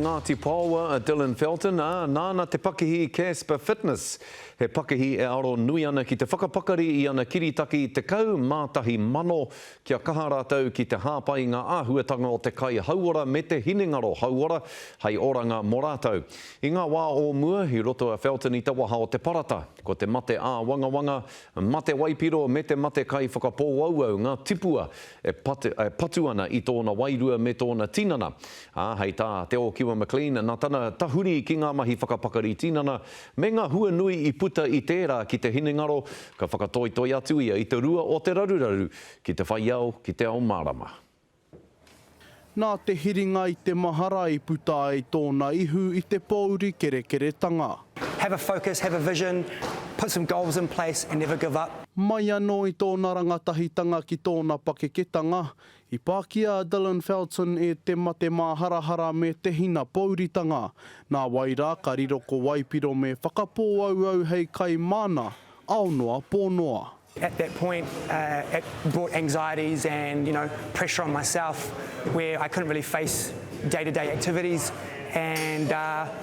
Ngāti Pāua, Dylan Felton, nāna te pakihi Casper Fitness. He pakihi e aro nui ana ki te whakapakari i ana kiritaki te kau mātahi mano kia kaha rātou ki te hāpai ngā āhuatanga o te kai hauora me te hinengaro hauora hei oranga mō rātou. I ngā wā o mua, hi roto a Felton i te waha o te parata, ko te mate ā wangawanga, mate waipiro me te mate kai whakapōauau ngā tipua e patu ana i tōna wairua me tōna tinana. Hei tā Te o Kiwa McLean, nā tana tahuri ki ngā mahi whakapakari tinana, me ngā hua nui i puta i tērā ki te hinengaro, ka whakatoitoi atu ia i te rua o te raruraru, ki te whaiau, ki te ao marama. Nā te hiringa i te mahara i puta i tōna ihu i te pōuri kerekeretanga. Have a focus, have a vision, put some goals in place and never give up. Mai anō i tōna rangatahitanga ki tōna pakeketanga, i Pākia Dylan Felton e te mate māharahara me te hina pauritanga. Nā waira ka riroko waipiro me whakapōauau hei kai mana, aonoa pōnoa. At that point, it brought anxieties and pressure on myself where I couldn't really face day-to-day activities and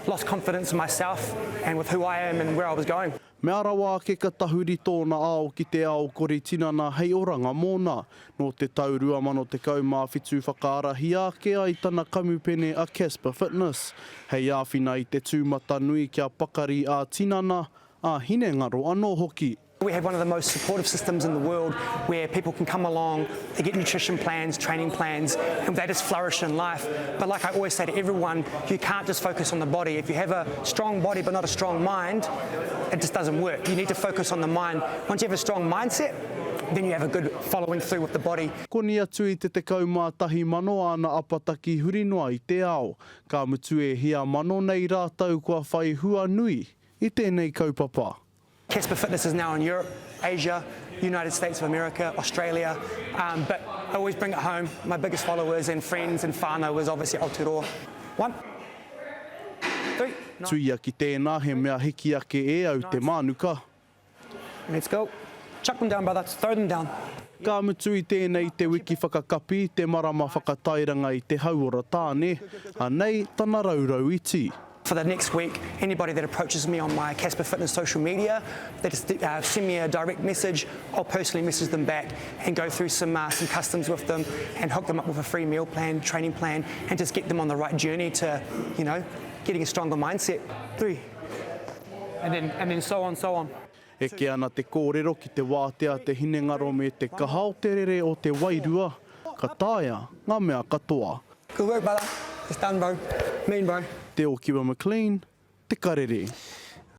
lost confidence in myself and with who I am and where I was going. Me arawa ke ka tahuri tōna ao ki te ao kori tinana hei oranga mōna. No te tau 2017 whakaarahi ake ai tana kamupene a Casper Fitness. Hei āwhina i te tūmata nui kia pakari a tinana, a hinengaro anō hoki. We have one of the most supportive systems in the world where people can come along, they get nutrition plans, training plans, and they just flourish in life. But like I always say to everyone, you can't just focus on the body. If you have a strong body but not a strong mind, it just doesn't work. You need to focus on the mind. Once you have a strong mindset, then you have a good following through with the body. Koni atu i te tekau mātahi mano ana apataki huri noa i te ao. Ka mutu e hia mano nei rātau kua whai hua nui i tēnei kaupapa. Casper Fitness is now in Europe, Asia, United States of America, Australia, but I always bring it home. My biggest followers and friends and whānau is obviously Aotearoa. 1, 3, 9. Tuia ki tēnā he mea hiki ake e au te mānuka. Let's go. Chuck them down, brother. Throw them down. Ka mutu i tēnei te wiki whakakapi, te marama whakatairanga i te hauora tāne, anei tana raurau iti. For the next week, anybody that approaches me on my Casper Fitness social media, they just send me a direct message. I'll personally message them back and go through some customs with them and hook them up with a free meal plan, training plan, and just get them on the right journey to, getting a stronger mindset. 3. And then so on, so on. E ke ana te kōrero ki te wātea te hinengaro me te kahao terere o te wairua, ka tāia ngā mea katoa. Good work, brother. It's done, bro. Mean, bro. Te o Kiwa McLean, te karere.